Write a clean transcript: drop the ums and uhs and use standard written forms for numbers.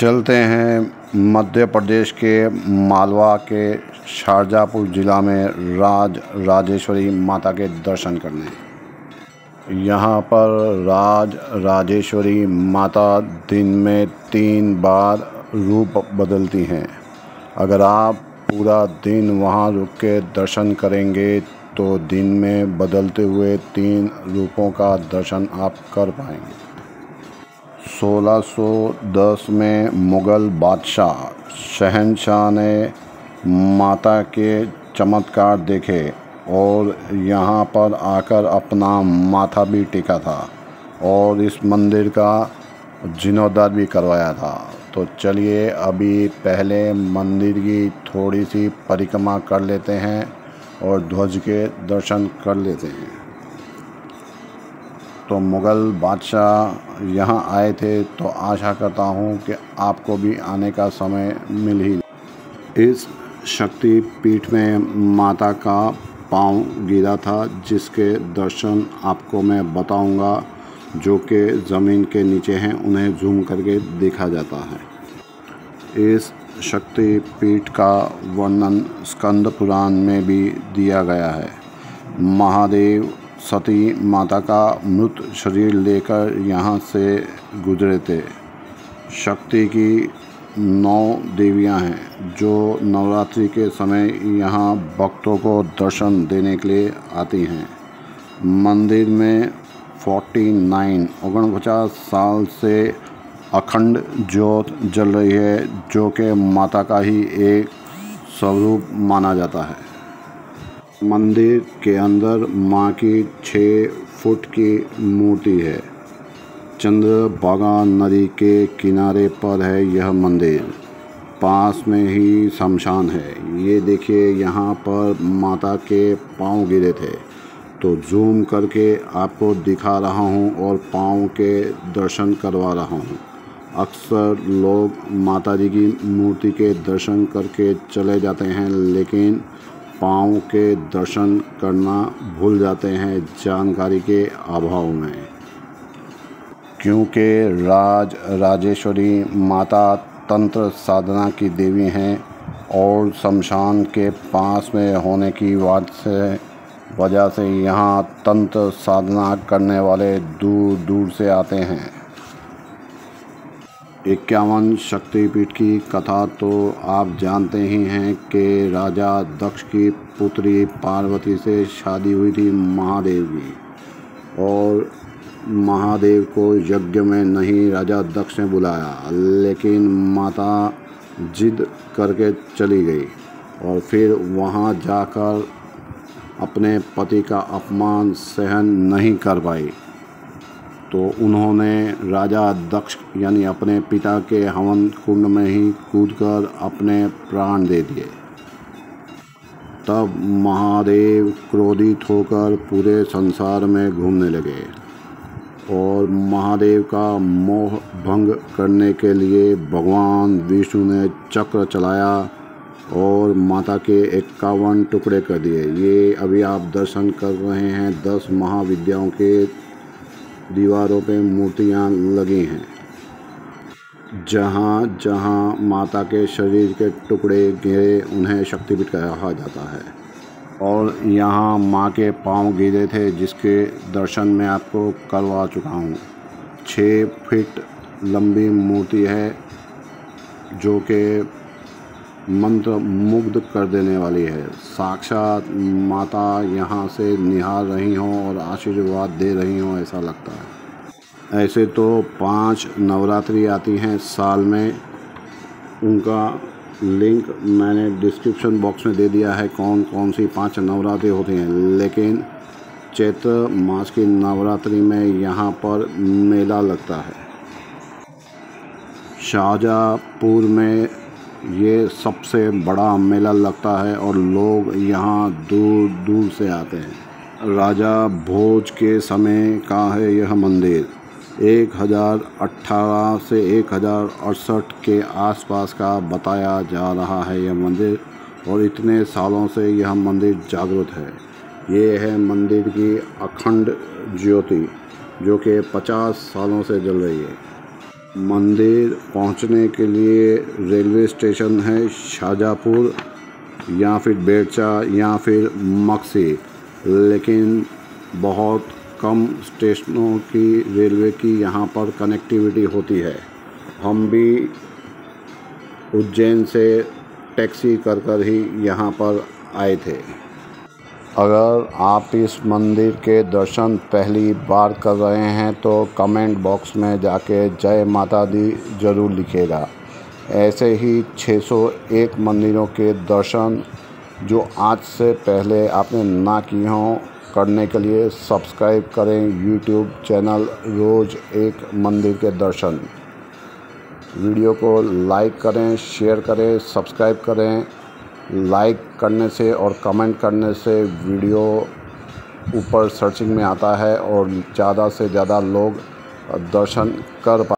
चलते हैं मध्य प्रदेश के मालवा के शाहजहाँपुर ज़िला में राजेश्वरी माता के दर्शन करने। यहाँ पर राजेश्वरी माता दिन में 3 बार रूप बदलती हैं। अगर आप पूरा दिन वहाँ रुक के दर्शन करेंगे तो दिन में बदलते हुए 3 रूपों का दर्शन आप कर पाएंगे। 1610 में मुग़ल बादशाह शहंशाह ने माता के चमत्कार देखे और यहाँ पर आकर अपना माथा भी टेका था और इस मंदिर का जीर्णोद्धार भी करवाया था। तो चलिए अभी पहले मंदिर की थोड़ी सी परिक्रमा कर लेते हैं और ध्वज के दर्शन कर लेते हैं। तो मुग़ल बादशाह यहाँ आए थे तो आशा करता हूँ कि आपको भी आने का समय मिल ही। इस शक्ति पीठ में माता का पांव गिरा था जिसके दर्शन आपको मैं बताऊंगा, जो कि ज़मीन के नीचे हैं, उन्हें जूम करके देखा जाता है। इस शक्ति पीठ का वर्णन स्कंद पुराण में भी दिया गया है। महादेव सती माता का मृत शरीर लेकर यहाँ से गुजरे थे। शक्ति की 9 देवियाँ हैं जो नवरात्रि के समय यहाँ भक्तों को दर्शन देने के लिए आती हैं। मंदिर में 49 साल से अखंड ज्योत जल रही है, जो कि माता का ही एक स्वरूप माना जाता है। मंदिर के अंदर माँ की 6 फुट की मूर्ति है। चंद्रभागा नदी के किनारे पर है यह मंदिर। पास में ही शमशान है। ये देखिए यहाँ पर माता के पांव गिरे थे, तो जूम करके आपको दिखा रहा हूँ और पांव के दर्शन करवा रहा हूँ। अक्सर लोग माता जी की मूर्ति के दर्शन करके चले जाते हैं, लेकिन पांव के दर्शन करना भूल जाते हैं जानकारी के अभाव में। क्योंकि राजेश्वरी माता तंत्र साधना की देवी हैं और शमशान के पास में होने की वजह से यहाँ तंत्र साधना करने वाले दूर दूर से आते हैं। 51 शक्तिपीठ की कथा तो आप जानते ही हैं कि राजा दक्ष की पुत्री पार्वती से शादी हुई थी महादेव की, और महादेव को यज्ञ में नहीं राजा दक्ष ने बुलाया, लेकिन माता जिद करके चली गई और फिर वहाँ जाकर अपने पति का अपमान सहन नहीं कर पाई, तो उन्होंने राजा दक्ष यानी अपने पिता के हवन कुंड में ही कूदकर अपने प्राण दे दिए। तब महादेव क्रोधित होकर पूरे संसार में घूमने लगे और महादेव का मोह भंग करने के लिए भगवान विष्णु ने चक्र चलाया और माता के 51 टुकड़े कर दिए। ये अभी आप दर्शन कर रहे हैं 10 महाविद्याओं के दीवारों पे मूर्तियाँ लगी हैं। जहाँ जहाँ माता के शरीर के टुकड़े गिरे उन्हें शक्तिपीठ कहा जाता है। और यहाँ माँ के पांव गिरे थे जिसके दर्शन मैं आपको करवा चुका हूँ। 6 फीट लंबी मूर्ति है जो कि मंत्र मुग्ध कर देने वाली है। साक्षात माता यहाँ से निहार रही हों और आशीर्वाद दे रही हों ऐसा लगता है। ऐसे तो 5 नवरात्रि आती हैं साल में, उनका लिंक मैंने डिस्क्रिप्शन बॉक्स में दे दिया है कौन कौन सी 5 नवरात्रि होती हैं। लेकिन चैत्र मास की नवरात्रि में यहाँ पर मेला लगता है। शाहजहाँपुर में ये सबसे बड़ा मेला लगता है और लोग यहाँ दूर दूर से आते हैं। राजा भोज के समय का है यह मंदिर। 1018 से 1068 के आसपास का बताया जा रहा है यह मंदिर, और इतने सालों से यह मंदिर जागृत है। ये है मंदिर की अखंड ज्योति जो कि 50 सालों से जल रही है। मंदिर पहुंचने के लिए रेलवे स्टेशन है शाहजहाँपुर या फिर बेरचा या फिर मक्सी, लेकिन बहुत कम स्टेशनों की रेलवे की यहाँ पर कनेक्टिविटी होती है। हम भी उज्जैन से टैक्सी कर ही यहाँ पर आए थे। अगर आप इस मंदिर के दर्शन पहली बार कर रहे हैं तो कमेंट बॉक्स में जाके जय माता दी ज़रूर लिखिएगा। ऐसे ही 601 मंदिरों के दर्शन जो आज से पहले आपने ना किए हों करने के लिए सब्सक्राइब करें यूट्यूब चैनल रोज़ एक मंदिर के दर्शन। वीडियो को लाइक करें, शेयर करें, सब्सक्राइब करें। लाइक करने से और कमेंट करने से वीडियो ऊपर सर्चिंग में आता है और ज़्यादा से ज़्यादा लोग दर्शन कर